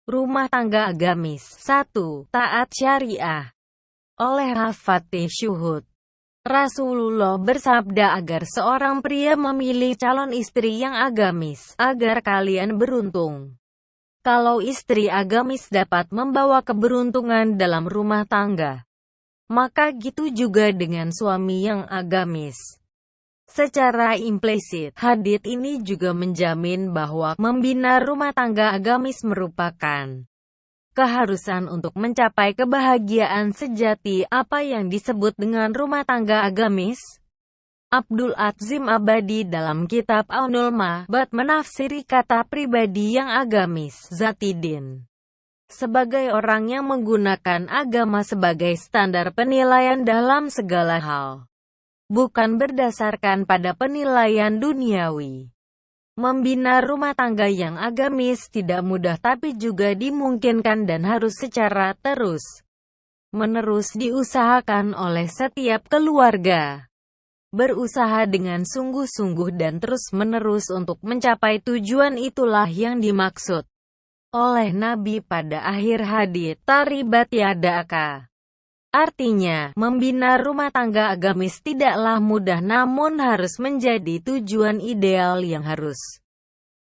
Rumah tangga agamis. 1. Taat syariah. Oleh Hafati Syuhud, Rasulullah bersabda agar seorang pria memilih calon istri yang agamis, agar kalian beruntung. Kalau istri agamis dapat membawa keberuntungan dalam rumah tangga, maka gitu juga dengan suami yang agamis. Secara implisit, hadits ini juga menjamin bahwa membina rumah tangga agamis merupakan keharusan untuk mencapai kebahagiaan sejati. Apa yang disebut dengan rumah tangga agamis? Abdul Azim Abadi dalam kitab Aunul Ma'bad menafsiri kata pribadi yang agamis, Zatidin, sebagai orang yang menggunakan agama sebagai standar penilaian dalam segala hal, bukan berdasarkan pada penilaian duniawi. Membina rumah tangga yang agamis tidak mudah, tapi juga dimungkinkan dan harus secara terus-menerus diusahakan oleh setiap keluarga. Berusaha dengan sungguh-sungguh dan terus-menerus untuk mencapai tujuan itulah yang dimaksud oleh Nabi pada akhir hadits, Taribat Yadaka. Artinya, membina rumah tangga agamis tidaklah mudah, namun harus menjadi tujuan ideal yang harus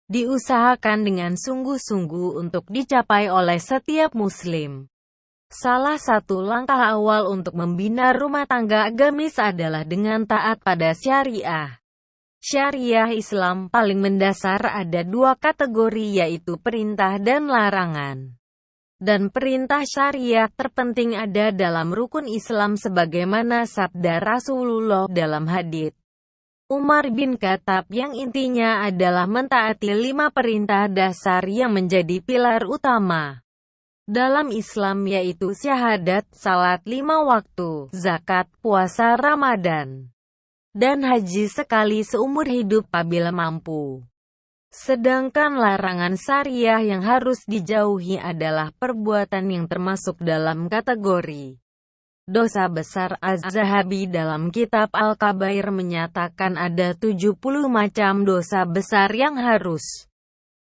diusahakan dengan sungguh-sungguh untuk dicapai oleh setiap muslim. Salah satu langkah awal untuk membina rumah tangga agamis adalah dengan taat pada syariah. Syariah Islam paling mendasar ada dua kategori, yaitu perintah dan larangan. Dan perintah syariah terpenting ada dalam rukun Islam sebagaimana sabda Rasulullah dalam hadits Umar bin Khattab yang intinya adalah mentaati 5 perintah dasar yang menjadi pilar utama dalam Islam, yaitu syahadat, salat 5 waktu, zakat, puasa Ramadan, dan haji sekali seumur hidup apabila mampu. Sedangkan larangan syariah yang harus dijauhi adalah perbuatan yang termasuk dalam kategori dosa besar. Az-Zahabi dalam kitab Al-Kabair menyatakan ada 70 macam dosa besar yang harus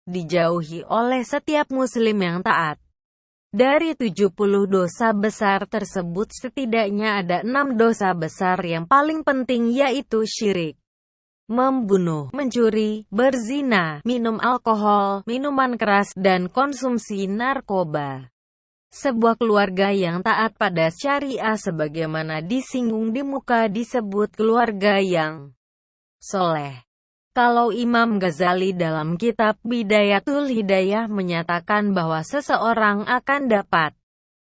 dijauhi oleh setiap muslim yang taat. Dari 70 dosa besar tersebut setidaknya ada 6 dosa besar yang paling penting, yaitu syirik, membunuh, mencuri, berzina, minum alkohol, minuman keras, dan konsumsi narkoba. Sebuah keluarga yang taat pada syariah sebagaimana disinggung di muka disebut keluarga yang soleh. Kalau Imam Ghazali dalam kitab Bidayatul Hidayah menyatakan bahwa seseorang akan dapat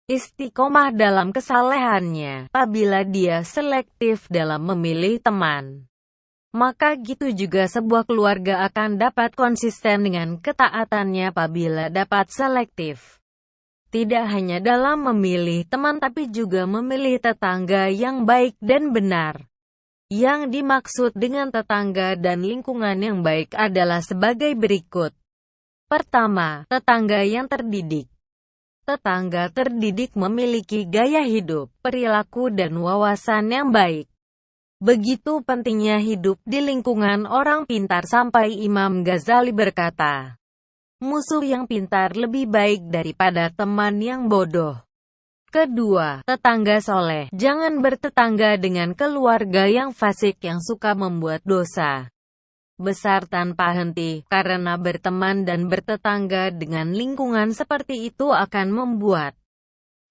istiqomah dalam kesalehannya apabila dia selektif dalam memilih teman, maka gitu juga sebuah keluarga akan dapat konsisten dengan ketaatannya apabila dapat selektif. Tidak hanya dalam memilih teman tapi juga memilih tetangga yang baik dan benar. Yang dimaksud dengan tetangga dan lingkungan yang baik adalah sebagai berikut. Pertama, tetangga yang terdidik. Tetangga terdidik memiliki gaya hidup, perilaku dan wawasan yang baik. Begitu pentingnya hidup di lingkungan orang pintar sampai Imam Ghazali berkata, musuh yang pintar lebih baik daripada teman yang bodoh. Kedua, tetangga soleh. Jangan bertetangga dengan keluarga yang fasik yang suka membuat dosa besar tanpa henti, karena berteman dan bertetangga dengan lingkungan seperti itu akan membuat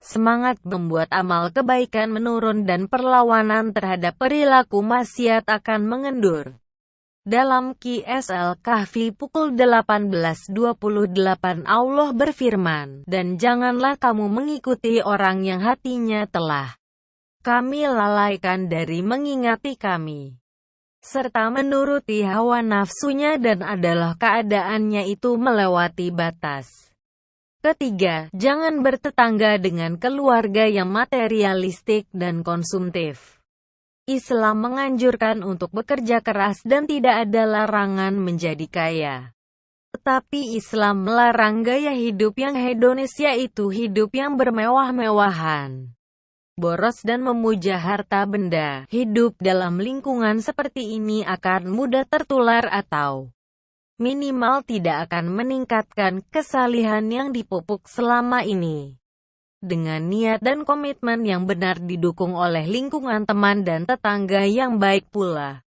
semangat membuat amal kebaikan menurun dan perlawanan terhadap perilaku maksiat akan mengendur. Dalam Qs Al-Kahfi pukul 18.28 Allah berfirman, dan janganlah kamu mengikuti orang yang hatinya telah kami lalaikan dari mengingati kami, serta menuruti hawa nafsunya dan adalah keadaannya itu melewati batas. Ketiga, jangan bertetangga dengan keluarga yang materialistik dan konsumtif. Islam menganjurkan untuk bekerja keras dan tidak ada larangan menjadi kaya. Tetapi Islam melarang gaya hidup yang hedonis, yaitu hidup yang bermewah-mewahan, boros dan memuja harta benda. Hidup dalam lingkungan seperti ini akan mudah tertular atau minimal tidak akan meningkatkan kesalihan yang dipupuk selama ini. Dengan niat dan komitmen yang benar didukung oleh lingkungan teman dan tetangga yang baik pula,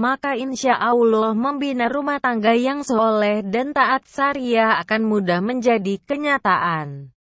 maka insya Allah membina rumah tangga yang soleh dan taat syariah akan mudah menjadi kenyataan.